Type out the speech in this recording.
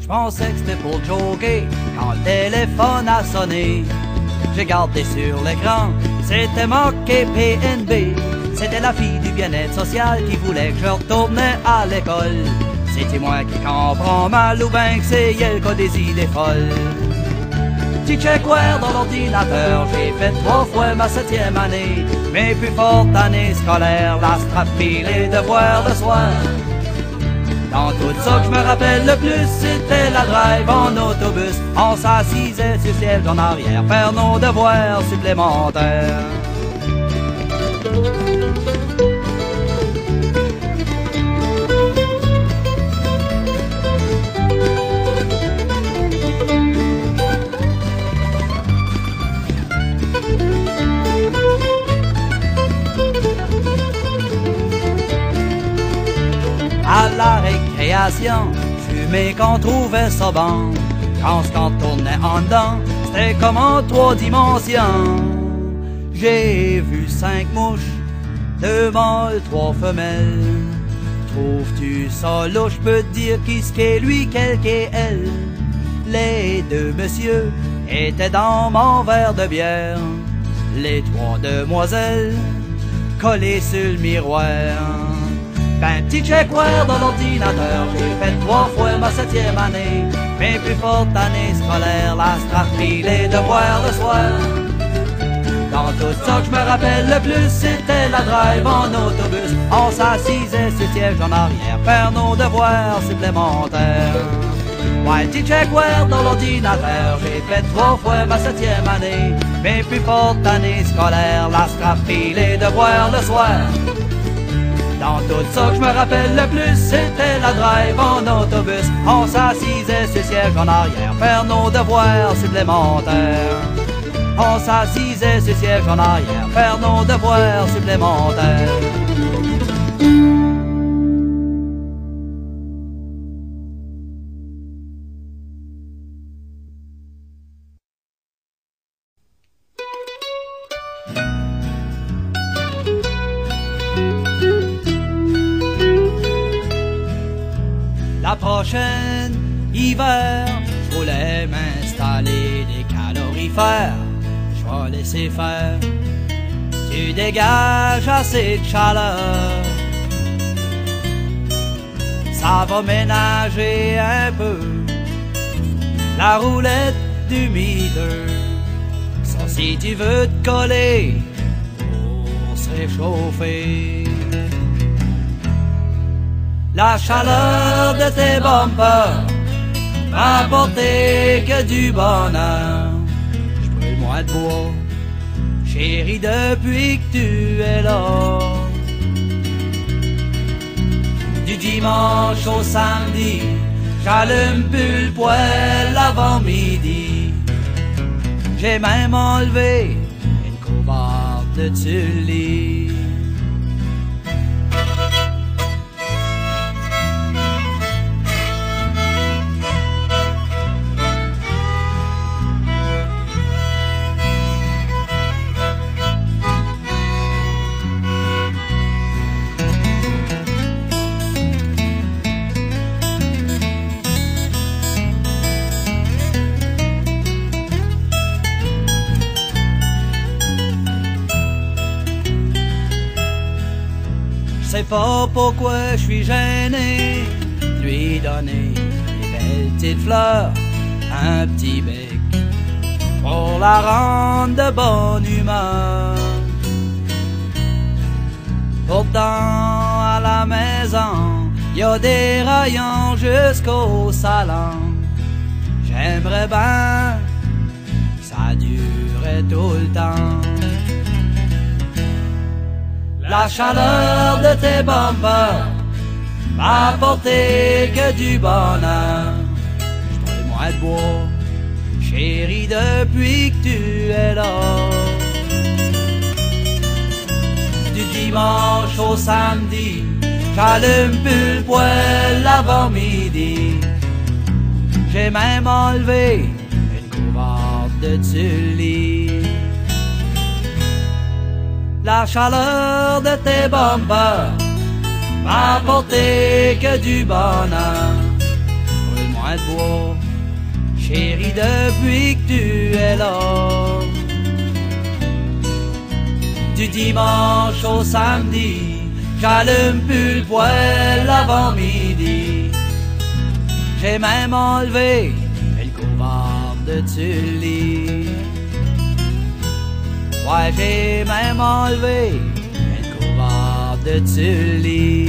Je pensais que c'était pour joker quand le téléphone a sonné. J'ai gardé sur l'écran, c'était marqué PNB. C'était la fille du bien-être social qui voulait que je retourne à l'école. C'est-tu moi qui comprends mal ou ben que c'est elle qui a des idées folles? Petit checkware dans l'ordinateur, j'ai fait 3 fois ma 7e année. Mes plus fortes années scolaires, la strap pis les devoirs le soir. Dans tout ça que je me rappelle le plus, c'était la drive en autobus. On s'assisait sur le siège en arrière, faire nos devoirs supplémentaires. À la récréation, fumée qu'on trouvait ça bon. Quand ce qu'on tournait en dedans, c'était comme en 3 dimensions. J'ai vu 5 mouches, 2 mâles, 3 femelles. Trouves-tu ça louche, je peux te dire qui ce qu'est lui, quel qu'est elle. Les 2 messieurs étaient dans mon verre de bière. Les 3 demoiselles collées sur le miroir. Ben petit checkware dans l'ordinateur, j'ai fait 3 fois ma 7e année. Mes plus fortes années scolaires, la strap pis les devoirs le soir. Dans tout ça que je me rappelle le plus, c'était la drive en autobus. On s'assisait sur le siège en arrière, faire nos devoirs supplémentaires. Ouais, petit checkware dans l'ordinateur, j'ai fait 3 fois ma 7e année. Mes plus fortes années scolaires, la strap pis les devoirs le soir. Dans tout ça que je me rappelle le plus, c'était la drive en autobus. On s'assisait sur le siège en arrière, faire nos devoirs supplémentaires. On s'assisait sur le siège en arrière, faire nos devoirs supplémentaires. La prochaine hiver, je voulais m'installer des calorifères. Je vais laisser faire, tu dégages assez de chaleur. Ça va ménager un peu la roulette d'humideur. Ça si tu veux te coller pour se réchauffer. La chaleur de tes bumpers m'a apporté que du bonheur. Je brûle moins de bois, chérie, depuis que tu es là. Du dimanche au samedi, j'allume plus le poêle avant midi. J'ai même enlevé une couverte dessus le lit. Je sais pas pourquoi je suis gêné de lui donner des belles petites fleurs, un petit bec pour la rendre de bonne humeur. Pourtant à la maison y a des rayons jusqu'au salon. J'aimerais bien que ça durait tout le temps. La chaleur de tes bumpers m'a apporté que du bonheur. Je brûle moins de bois, chérie, depuis que tu es là. Du dimanche au samedi, j'allume plus le poêle avant midi. J'ai même enlevé une couverte dessus le lit. La chaleur de tes bumpers m'a apporté que du bonheur. Brûle-moi coin de bois. Chérie, depuis que tu es là, du dimanche au samedi, j'allume plus le poêle avant midi. J'ai même enlevé le couvert de dessus le lit. Ouais, j'ai même enlevé le couvert de dessus le lit.